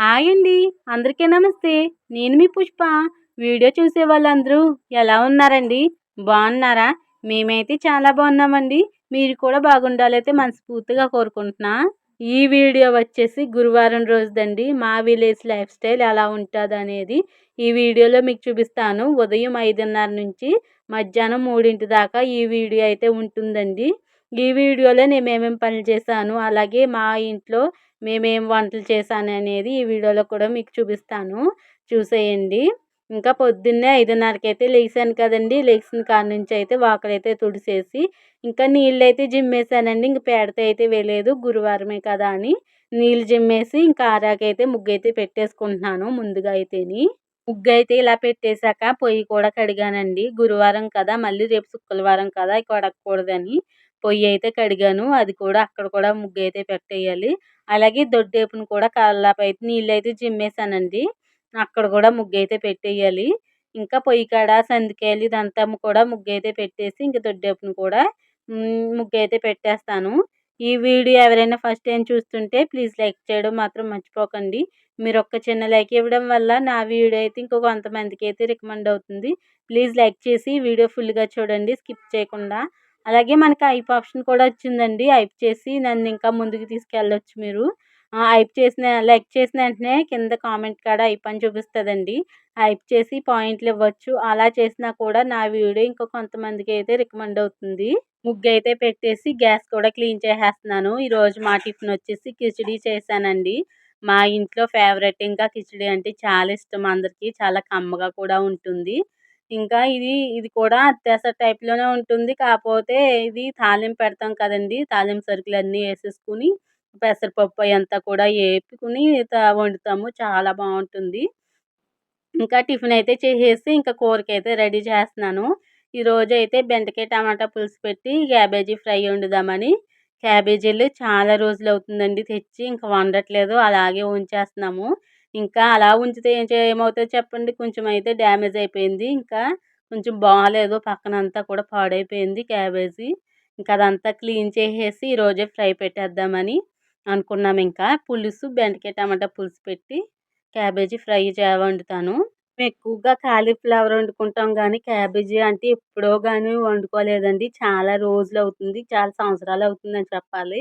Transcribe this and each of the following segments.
Hi అండి. అందరికీ నమస్తే. నేను మీ పుష్ప. వీడియో చూసే వాళ్ళందరూ ఎలా ఉన్నారండి? బాగున్నారా? మేమైతే చాలా బాగున్నామండి. మీరు కూడా బాగుండాలైతే మనస్ఫూర్తిగా కోరుకుంటున్నా. ఈ వీడియో వచ్చేసి గురువారం రోజుదండి. మా విలేజ్ లైఫ్ స్టైల్ ఎలా ఉంటుందనేది ఈ వీడియోలో మీకు చూపిస్తాను. ఉదయం 5:30 నుంచి మధ్యాహ్నం 3 దాకా ఈ వీడియో అయితే ఉంటుందండి. ఈ వీడియోలో నేను ఏమేమి పనులు చేశాను, అలాగే మా ఇంట్లో మేమేం వంటలు చేశాననేది ఈ వీడియోలో కూడా మీకు చూపిస్తాను. చూసేయండి. ఇంకా పొద్దున్నే 5:30కి అయితే లేసాను కదండీ! లెగిసిన కాడ నుంచి అయితే వాకిలైతే తుడిసేసి, ఇంకా నీళ్ళైతే జిమ్మేసానండి. ఇంక పేడతో అయితే వేయలేదు. గురువారమే కదా అని నీళ్ళు జిమ్మేసి, ఇంకా ఆరాకైతే ముగ్గైతే పెట్టేసుకుంటున్నాను ముందుగా అయితేని. ముగ్గైతే ఇలా పెట్టేశాక పొయ్యి కూడా కడిగానండి. గురువారం కదా! మళ్ళీ రేపు శుక్రవారం కదా! కడగకూడదని పొయ్యయితే కడిగాను. అది కూడా అక్కడ కూడా ముగ్గైతే పెట్టేయాలి. అలాగే దొడ్డేపున కూడా కల్లాపైతే నీళ్ళైతే జిమ్మేసానండి. అక్కడ కూడా ముగ్గైతే పెట్టేయాలి. ఇంకా పొయ్యి కాడ సందికాయలు ఇదంతా కూడా ముగ్గైతే పెట్టేసి, ఇంక దొడ్డేపున కూడా ముగ్గైతే పెట్టేస్తాను. ఈ వీడియో ఎవరైనా ఫస్ట్ టైం చూస్తుంటే ప్లీజ్ లైక్ చేయడం మాత్రం మర్చిపోకండి. మీరొక్క చిన్న లైక్ ఇవ్వడం వల్ల నా వీడియో అయితే ఇంకో కొంతమందికైతే రికమెండ్ అవుతుంది. ప్లీజ్ లైక్ చేసి వీడియో ఫుల్‌గా చూడండి స్కిప్ చేయకుండా. అలాగే మనకి హైప్ ఆప్షన్ కూడా వచ్చిందండి. హైప్ చేసి నన్ను ఇంకా ముందుకు తీసుకెళ్ళొచ్చు మీరు. లైక్ చేసిన వెంటనే కింద కామెంట్ కాడ హైప్ అని చూపిస్తదండి. హైప్ చేసి పాయింట్లు ఇవ్వచ్చు. అలా చేసినా కూడా నా వీడియో ఇంకో కొంతమందికైతే రికమెండ్ అవుతుంది. ముగ్గైతే పెట్టేసి గ్యాస్ కూడా క్లీన్ చేసేస్తున్నాను. ఈరోజు మా టిఫిన్ వచ్చేసి కిచిడీ చేశానండి. మా ఇంట్లో ఫేవరెట్ ఇంకా కిచిడీ అంటే చాలా ఇష్టం అందరికీ. చాలా కమ్మగా కూడా ఉంటుంది. ఇంకా ఇది కూడా అత్యాస టైప్‌లోనే ఉంటుంది. కాపోతే ఇది తాలింపు పెడతాం కదండీ! తాలింపు సరుకులన్నీ ఏసేసుకొని పెసరపప్పు అయంతా కూడా ఏపుకొని వండుతాము. చాలా బావుంటుంది. ఇంకా టిఫిన్ అయితే చేసేసి ఇంకా కూరకైతే రెడీ చేస్తున్నాను. ఈరోజైతే బెండకాయ టమాటా పులుసు పెట్టి క్యాబేజీ ఫ్రై వండుదామని. క్యాబేజీలు చాలా రోజులవుతుందండి తెచ్చి. ఇంక వండట్లేదు. అలాగే ఉంచేస్తున్నాము. ఇంకా అలా ఉంచితే ఏమవుతదో చెప్పండి. కొంచెం అయితే డ్యామేజ్ అయిపోయింది. ఇంకా కొంచెం బాలేదు. పక్కనంతా కూడా పాడైపోయింది క్యాబేజీ. ఇంకా అదంతా క్లీన్ చేసేసి ఈరోజే ఫ్రై పెట్టేద్దామని అనుకున్నామింకా. పులుసు బెండకాయ టమాటా పులుసు పెట్టి క్యాబేజీ ఫ్రై వండుతాను. ఎక్కువగా కాలీఫ్లవర్ వండుకుంటాం గానీ, క్యాబేజీ అంటే ఎప్పుడో గానీ వండుకోలేదండి. చాలా రోజులవుతుంది. చాలా సంవత్సరాలవుతుందని చెప్పాలి.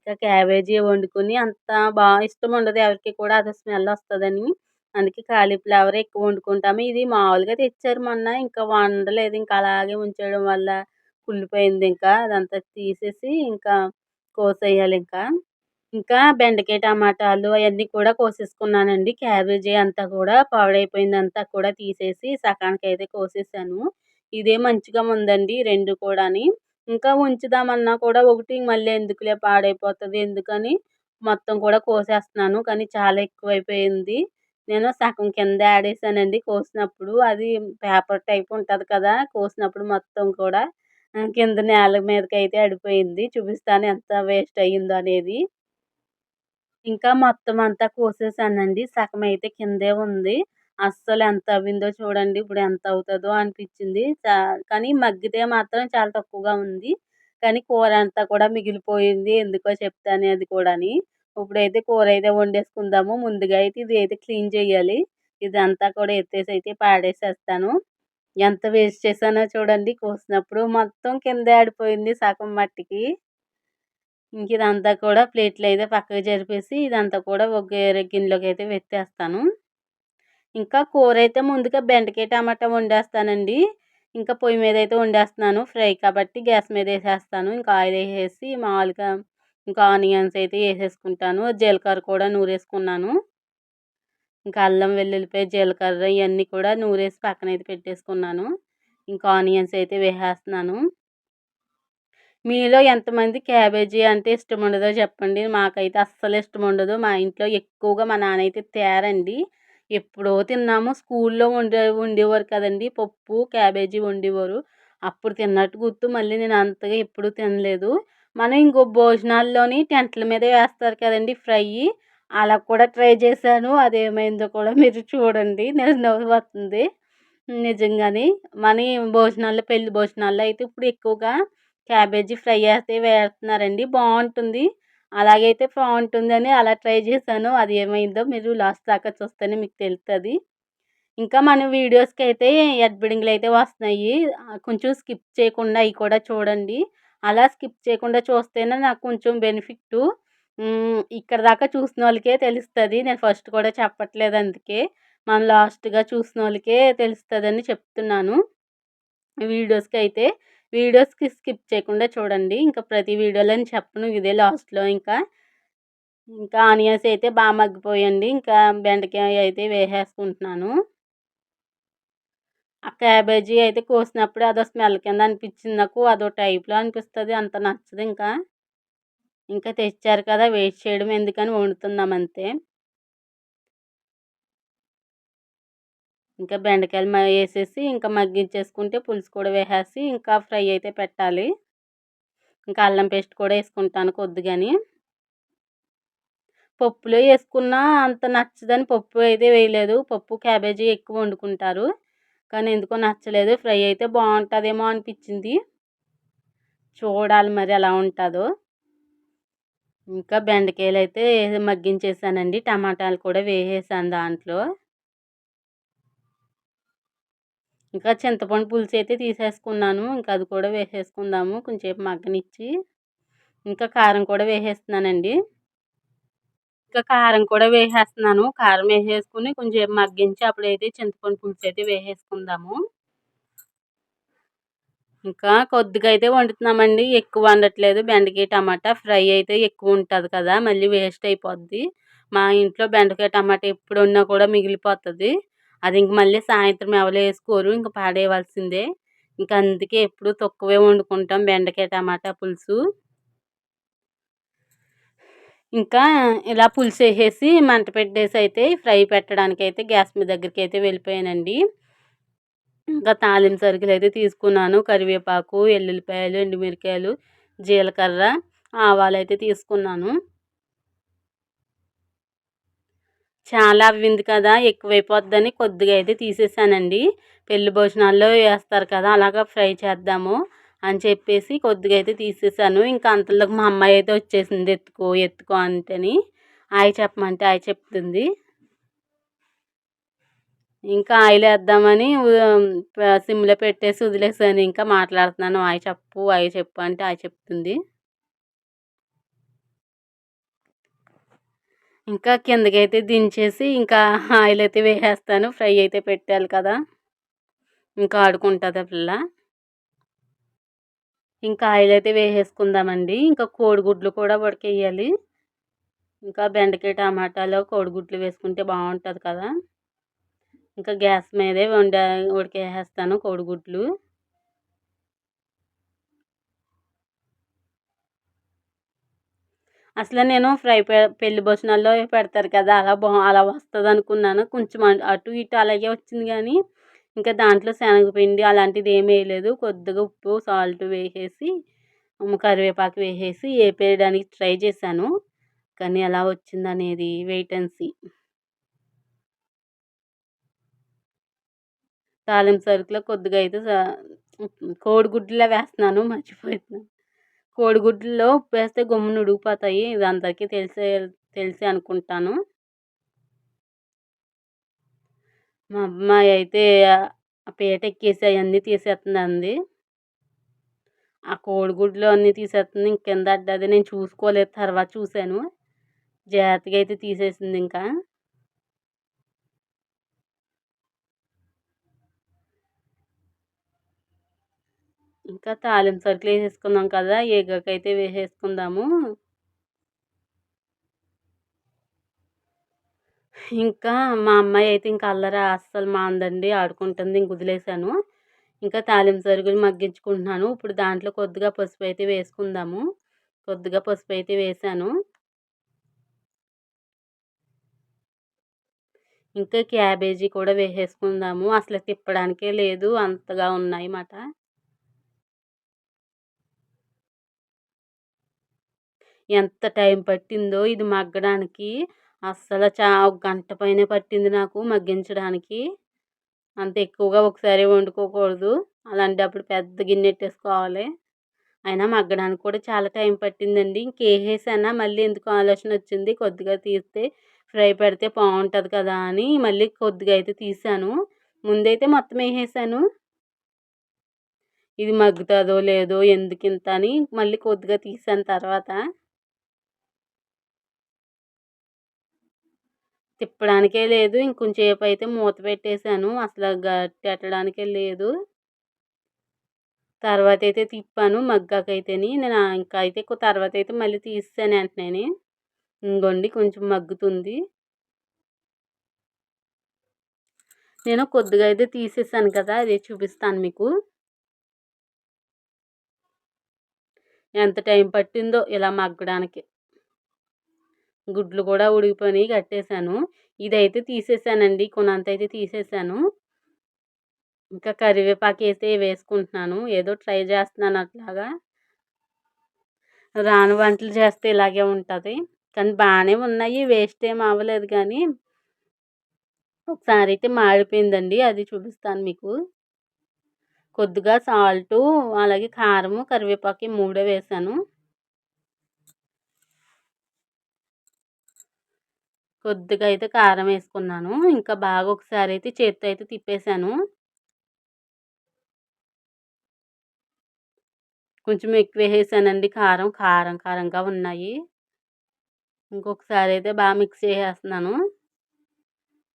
ఇంకా క్యాబేజీ వండుకొని అంత ఇష్టముండదు ఎవరికీ కూడా అదో స్మెల్లొస్తదని. అందుకే కాలీఫ్లవరే ఎక్కువ వండుకుంటాము. ఇది మామూలుగా తెచ్చారు మొన్న. ఇంకా వండలేదు. ఇంకా అలాగే ఉంచేయడం వల్ల కుళ్ళిపోయిందింకా. అదంతా తీసేసి ఇంకా కోసేయాలింకా. ఇంకా బెండకాయ టమాటాలు అయన్నీ కూడా కోసేసుకున్నానండి. క్యాబేజీ అంతా కూడా పాడైపోయిందంతా కూడా తీసేసి సగానికైతే కోసేసాను. ఇదే మంచిగా ఉందండి 2 కూడాని. ఇంకా ఉంచుదామన్నా కూడా ఒకటి మళ్ళీ ఎందుకులే పాడైపోతది ఎందుకని మొత్తం కూడా కోసేస్తున్నాను. కానీ చాలా ఎక్కువైపోయింది. నేను సగం కింద యాడేసానండి కోసినప్పుడు. అది పేపర్ టైప్ ఉంటది కదా! కోసినప్పుడు మొత్తం కూడా కింద నేల మీదకైతే పడిపోయింది. చూపిస్తాను ఎంత వేస్ట్ అయ్యిందో అనేది. ఇంకా మొత్తం అంతా కోసేసానండి. సగమైతే కిందే ఉంది. అస్సలు ఎంత అవ్విందో చూడండి. ఇప్పుడు ఎంత అవుతదో అనిపిచ్చింది. కానీ మగ్గితే మాత్రం చాలా తక్కువగా ఉంది. కానీ కూర అంతా కూడా మిగిలిపోయింది. ఎందుకో చెప్తాను అది కూడాని. ఇప్పుడైతే కూరైతే వండేసుకుందాము. ముందుగా అయితే ఇదైతే క్లీన్ చేయాలి. ఇదంతా కూడా ఎత్తేసైతే పాడేసేస్తాను. ఎంత వేస్ట్ చేశానో చూడండి కోసినప్పుడు. మొత్తం కిందే ఆడిపోయింది సగం మట్టికి. ఇదంతా కూడా ప్లేట్‌లో అయితే పక్కకు జరిపేసి ఇదంతా కూడా ఒక వేరే గిన్నెలోకైతే వెత్తేస్తాను. ఇంకా కూరైతే ముందుగా బెండకాయ టమాటా వండేస్తానండి. ఇంకా పొయ్యి మీదైతే వండేస్తున్నాను. ఫ్రై కాబట్టి గ్యాస్ మీద ఏసేస్తాను. ఇంకా ఆయిల్ ఏసేసి మామూలుగా ఇంకా ఆనియన్స్ అయితే ఏసేసుకుంటాను. జీలకర్ర కూడా నూరేసుకున్నాను. ఇంకా అల్లం, వెల్లుల్లిపాయ, జీలకర్ర ఇయన్నీ కూడా నూరేసి పక్కనైతే పెట్టేసుకున్నాను. ఇంకా ఆనియన్స్ అయితే వేసేస్తున్నాను. మీలో ఎంతమంది క్యాబేజీ అంటే ఇష్టముండదో చెప్పండి. మాకైతే అస్సలు ఇష్టముండదు. మా ఇంట్లో ఎక్కువగా మా నాన్నయితే తేరండి. ఎప్పుడో తిన్నాము. స్కూల్లో వండేవారు కదండీ! పప్పు, క్యాబేజీ వండేవారు. అప్పుడు తిన్నట్టు గుర్తు. మళ్ళీ నేను అంతగా ఎప్పుడూ తినలేదు. మనం ఇంకో భోజనాల్లోని టెంట్ల మీద వేస్తారు కదండీ ఫ్రయ్యి. అలా కూడా ట్రై చేశాను. అదేమైందో కూడా మీరు చూడండి. నాకు నవ్వు వస్తుంది. నిజంగానే. మన భోజనాల్లో పెళ్లి భోజనాల్లో అయితే ఇప్పుడు ఎక్కువగా క్యాబేజీ ఫ్రై అయితే వేస్తున్నారండి. బావుంటుంది. అలాగైతే బాగుంటుందని అలా ట్రై చేశాను. అది ఏమైందో మీరు లాస్ట్ దాకా చూస్తేనే మీకు తెలుస్తుంది. ఇంకా మన వీడియోస్కి అయితే ఎడ్బిడింగ్లు అయితే వస్తున్నాయి. కొంచెం స్కిప్ చేయకుండా అవి కూడా చూడండి. అలా స్కిప్ చేయకుండా చూస్తేనే నాకు కొంచెం బెనిఫిట్టు. ఇక్కడ దాకా చూసిన వాళ్ళకే తెలుస్తుంది. నేను ఫస్ట్ కూడా చెప్పట్లేదు అందుకే. మనం లాస్ట్గా చూసిన వాళ్ళకే తెలుస్తుందని చెప్తున్నాను. వీడియోస్కి స్కిప్ చేయకుండా చూడండి. ఇంకా ప్రతి వీడియోలో చెప్పను, ఇదే లాస్ట్లో. ఇంకా ఆనియన్స్ అయితే బాగా మగ్గిపోయండి. ఇంకా బెండకాయ అయితే వేసేసుకుంటున్నాను. ఆ క్యాబేజీ అయితే కోసినప్పుడు అదో స్మెల్ కింద అనిపించింది నాకు. అదో టైప్లో అనిపిస్తుంది, అంత నచ్చదు. ఇంకా తెచ్చారు కదా, వెయిట్ చేయడం ఎందుకని వండుతున్నాం అంతే. ఇంకా బెండకాయలు వేసేసి ఇంకా మగ్గించేసుకుంటే పులుసు కూడా వేసేసి ఇంకా ఫ్రై అయితే పెట్టాలి. ఇంకా అల్లం పేస్ట్ కూడా వేసుకుంటాను కొద్దిగాని. పప్పులో వేసుకున్నా అంత నచ్చదని పప్పు అయితే వేయలేదు. పప్పు క్యాబేజీ ఎక్కువ వండుకుంటారు, కానీ ఎందుకో నచ్చలేదు. ఫ్రై అయితే బాగుంటుందేమో అనిపించింది, చూడాలి మరి ఎలా ఉంటుందో. ఇంకా బెండకాయలు అయితే మగ్గించేసానండి. టమాటాలు కూడా వేసేసాను దాంట్లో. ఇంకా చింతపండు పులుసు అయితే తీసేసుకున్నాను. ఇంకా అది కూడా వేసేసుకుందాము కొంచెంసేపు మగ్గనిచ్చి. ఇంకా కారం కూడా వేసేస్తున్నానండి. కారం వేసేసుకుని కొంచెంసేపు మగ్గించి అప్పుడైతే చింతపండు పులుసు అయితే వేసేసుకుందాము. ఇంకా కొద్దిగా అయితే వండుతున్నామండి, ఎక్కువ వండట్లేదు. బెండకాయ టమాటా ఫ్రై అయితే ఎక్కువ ఉంటుంది కదా, మళ్ళీ వేస్ట్ అయిపోద్ది. మా ఇంట్లో బెండకాయ టమాటా ఎప్పుడు ఉన్నా కూడా మిగిలిపోతుంది. అది ఇంక మళ్ళీ సాయంత్రం ఎవరు వేసుకోరు, ఇంక పాడేయవలసిందే. ఇంకా అందుకే ఎప్పుడు తక్కువే వండుకుంటాం బెండకాయ టమాటా పులుసు. ఇంకా ఇలా పులుసు వేసేసి మంట పెట్టేసి అయితే ఫ్రై పెట్టడానికి అయితే గ్యాస్ మీద దగ్గరికి అయితే వెళ్ళిపోయానండి. ఇంకా తాలింపు సరుకులు అయితే తీసుకున్నాను. కరివేపాకు, ఎల్లుల్లిపాయలు, ఎండుమిరకాయలు, జీలకర్ర, ఆవాలు అయితే తీసుకున్నాను. చాలా అవ్వింది కదా, ఎక్కువైపోద్దని కొద్దిగా అయితే తీసేసానండి. పెళ్లి భోజనాల్లో వేస్తారు కదా, అలాగా ఫ్రై చేద్దాము అని చెప్పేసి కొద్దిగా అయితే తీసేసాను. ఇంకా అంతలోకి మా అమ్మాయి అయితే వచ్చేసింది, ఎత్తుకో అంటేని. చెప్పమంటే చెప్తుంది. ఇంకా ఆయిల్ వేద్దామని సిమ్లో పెట్టేసి వదిలేసాను. ఇంకా మాట్లాడుతున్నాను, చెప్పు అంటే చెప్తుంది. ఇంకా కిందకైతే దించేసి ఇంకా ఆయిల్ అయితే వేసేస్తాను. ఫ్రై అయితే పెట్టాలి కదా, ఇంకా ఆడుకుంటుంది ఆ పిల్ల. ఇంకా ఆయిల్ అయితే వేసేసుకుందామండి. ఇంకా కోడిగుడ్లు కూడా ఉడకేయాలి. ఇంకా బెండకాయ టమాటాలో కోడిగుడ్లు వేసుకుంటే బాగుంటుంది కదా. ఇంకా గ్యాస్ మీదే ఉడికేసేస్తాను కోడిగుడ్లు. అసలు నేను పెళ్లి భోజనాల్లో పెడతారు కదా, అలా వస్తుంది అనుకున్నాను. కొంచెం అటు ఇటు అలాగే వచ్చింది, కానీ ఇంకా దాంట్లో శనగపిండి అలాంటిది ఏమీ వేయలేదు. కొద్దిగా ఉప్పు, సాల్ట్ వేసేసి కరివేపాకు వేసేసి వేపేయడానికి ట్రై చేశాను, కానీ ఎలా వచ్చిందనేది వెయిట్ అండ్ సీ. తాలింపు సరుకులో కొద్దిగా అయితే కోడిగుడ్డులా వేస్తున్నాను, మర్చిపోతున్నాను. కోడిగుడ్లలో ఉప్పు వేస్తే గమ్మున ఉడికిపోతాయి, ఇది అందరికీ తెలిసే అనుకుంటాను. మా అమ్మాయి అయితే ఆ పీట ఎక్కేసి అవన్నీ తీసేస్తుందండి. ఆ కోడిగుడ్లు అన్నీ తీసేస్తుంది, కింద అడ్డది. నేను చూసుకోలేదు, తర్వాత చూశాను. జాగ్రత్తగా అయితే తీసేసింది. ఇంకా తాలింపు సరుకులు వేసేసుకున్నాం కదా, ఏగాకైతే వేసేసుకుందాము. ఇంకా మా అమ్మాయి అయితే ఇంకా అల్లరి అస్సలు మాందండి, ఆడుకుంటుంది. ఇంక వదిలేసాను. ఇంకా తాలింపు సరుకులు మగ్గించుకుంటున్నాను. ఇప్పుడు దాంట్లో కొద్దిగా పసుపు అయితే వేసుకుందాము. కొద్దిగా పసుపు అయితే వేసాను. ఇంకా క్యాబేజీ కూడా వేసేసుకుందాము. అసలు తిప్పడానికే లేదు, అంతగా ఉన్నాయి మాట. ఎంత టైం పట్టిందో ఇది మగ్గడానికి, అస్సలు ఒక గంట పైనే పట్టింది నాకు మగ్గించడానికి. అంత ఎక్కువగా ఒకసారి వండుకోకూడదు, అలాంటప్పుడు పెద్ద గిన్నె పెట్టేసుకోవాలి. అయినా మగ్గడానికి కూడా చాలా టైం పట్టిందండి. ఇంకేసేసానా మళ్ళీ ఎందుకో ఆలోచన వచ్చింది. కొద్దిగా తీస్తే ఫ్రై పెడితే బావుంటది కదా అని మళ్ళీ కొద్దిగా అయితే తీసాను. ముందైతే మొత్తం ఏసేసాను. ఇది మగ్గుతదో లేదో ఎందుకింత అని మళ్ళీ కొద్దిగా తీసాను తర్వాత. తిప్పడానికే లేదు. ఇంకొంచెం సేపయితే మూత పెట్టేసాను. అసల గట్టెట్టడానికే లేదు. తర్వాతయితే తిప్పాను మగ్గాకైతేని. నేను ఇంకా అయితే తర్వాతయితే మళ్ళీ తీసేసాను ఎంటనేని. ఇంగోండి కొంచెం మగ్గుతుంది. నేను కొద్దిగా అయితే తీసేసాను కదా! అదే చూపిస్తాను మీకు. ఎంత టైం పట్టిందో ఇలా మగ్గడానికి. గుడ్లు కూడా ఉడికిపోయినియి కట్టేసాను. ఇదైతే తీసేసానండి. కొనంతైతే తీసేసాను. ఇంకా కరివేపాకైతే వేసుకుంటున్నాను. ఏదో ట్రై చేస్తున్నాను అట్లాగా. రాని వంటలు చేస్తే ఇలాగే ఉంటది. కానీ బానే ఉన్నాయి. వేస్ట్ ఏమి అవ్వలేదు కానీ, ఒకసారైతే మాడిపోయిందండి. అది చూపిస్తాను మీకు. కొద్దిగా సాల్టు, అలాగే కారము, కరివేపాకు 3 వేశాను. కొద్దిగా అయితే కారం వేసుకున్నాను. ఇంకా బాగా ఒకసారి అయితే చేత్తో అయితే తిప్పేసాను. కొంచెం ఎక్కువేసేసానండి కారం. కారంగా ఉన్నాయి. ఇంకొకసారి అయితే బాగా మిక్స్ చేసేస్తున్నాను.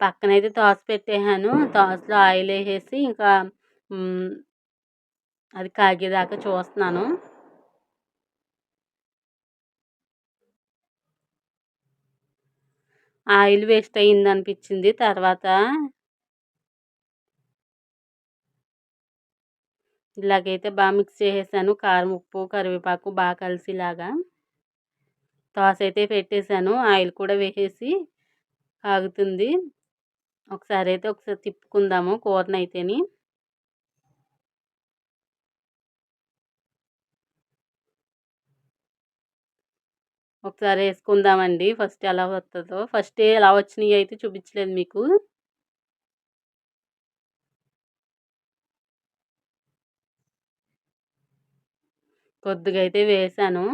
పక్కనైతే పెట్టేసాను. తాసులో ఆయిలేసేసి ఇంకా అది కాగేదాకా చూస్తున్నాను. ఆయిల్ వేస్ట్ అయిందనిపించింది తర్వాత. ఇలాగైతే బాగా మిక్స్ చేసేసాను. కారం, ఉప్పు, కరివేపాకు బాగా కలిసేలాగా. అయితే పెట్టేసాను. ఆయిల్ కూడా వేసేసి కాగుతుంది. ఒకసారి తిప్పుకుందాము కూరనైతేని. ఒకసారి వేసుకుందామండి. ఫస్ట్ ఎలా వస్తుందో. ఫస్టే ఎలా వచ్చినాయి అయితే చూపించలేదు మీకు. కొద్దిగా అయితే వేసాను.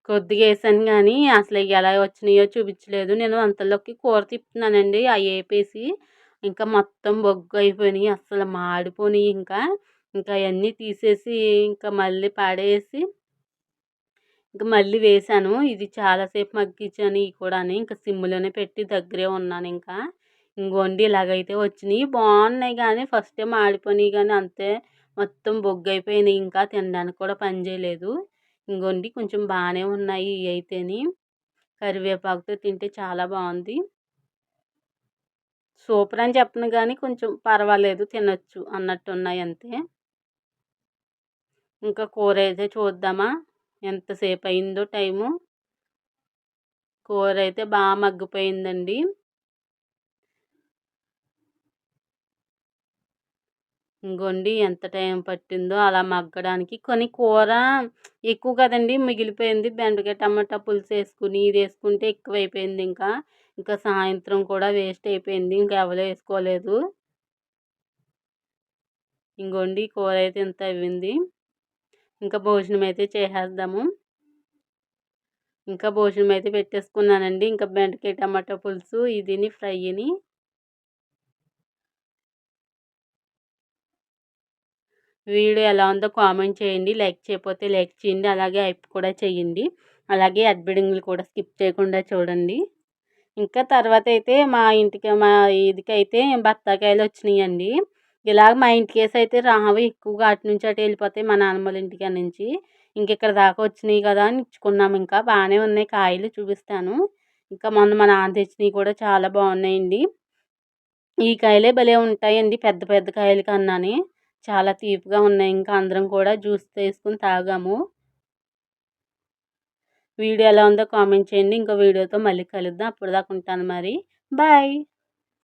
కొద్దిగా వేసాను కానీ అసలు ఎలా వచ్చినాయో చూపించలేదు. నేను అంతలోకి కూర తిప్పుతున్నానండి. అవి వేపేసి ఇంకా మొత్తం బొగ్గు అయిపోయినాయి. అస్సలు మాడిపోయినాయి ఇంకా. ఇంకా అవన్నీ తీసేసి ఇంకా మళ్ళీ పడేసి ఇంక మళ్ళీ వేసాను. ఇది చాలాసేపు మగ్గించాను ఇవి కూడాని. ఇంక సిమ్‌లోనే పెట్టి దగ్గరే ఉన్నానింకా. ఇంగోండి ఇలాగైతే వచ్చినియి. బావున్నాయి గానీ ఫస్టే మాడిపోయినియి గానీ అంతే మొత్తం బొగ్గయిపోయినియి. ఇంకా తినడానికి కూడా పని చేయలేదు. ఇంగోండి కొంచెం బానే ఉన్నాయి ఇయైతేని. కరివేపాకుతో తింటే చాలా బావుంది. సూపర్ అని చెప్పను గానీ కొంచెం పర్వాలేదు తినొచ్చు అన్నట్టున్నాయి అంతే. ఇంకా కూరైతే చూద్దామా? ఎంతసేపయిందో టైము. కూరైతే మగ్గిపోయిందండి. ఇంగోండి ఎంత టైం పట్టిందో అలా మగ్గడానికి. కానీ కూర ఎక్కువ కదండీ మిగిలిపోయింది. బెండకాయ టమాటా పులుసేసుకుని ఇదేసుకుంటే ఎక్కువైపోయింది ఇంకా. ఇంకా సాయంత్రం కూడా వేస్ట్ అయిపోయింది. ఇంకా ఎవరు వేసుకోలేదు. ఇంగోండి కూరైతే ఇంత అయ్యింది. ఇంకా భోజనం అయితే చేసేద్దాము. ఇంకా భోజనం అయితే పెట్టేసుకున్నానండి. ఇంకా బెండకాయ టమాటా పులుసు ఇదిని ఫ్రైని. వీడియో ఎలా ఉందో కామెంట్ చేయండి. లైక్ చేయకపోతే లైక్ చేయండి. అలాగే హైప్ కూడా చేయండి. అలాగే అడ్బిడింగ్లు కూడా స్కిప్ చేయకుండా చూడండి. ఇంకా తర్వాత అయితే మా ఇదికైతే బత్తాకాయలు వచ్చినాయండి. ఇలాగ మా ఇంటికేసి అయితే రావు ఎక్కువగా అటు నుంచి అటు వెళ్ళిపోతాయి మా నాన్నమ్మల ఇంటికాడ నుంచి. ఇక్కడ దాకా వచ్చినాయి కదా అని ఇచ్చుకున్నాము. ఇంకా బాగానే ఉన్నాయి కాయలు చూపిస్తాను. ఇంకా మొన్న మా నాన్న తెచ్చినవి కూడా చాలా బాగున్నాయండి. ఈ కాయలే భలే ఉంటాయండి పెద్ద పెద్ద కాయల కన్నాని. చాలా తీపిగా ఉన్నాయి. ఇంకా అందరం కూడా జ్యూస్ తీసుకుని తాగాము. వీడియో ఎలా ఉందో కామెంట్ చేయండి. ఇంకో వీడియోతో మళ్ళీ కలుద్దాం. అప్పటిదాకా ఉంటాను మరి. బాయ్.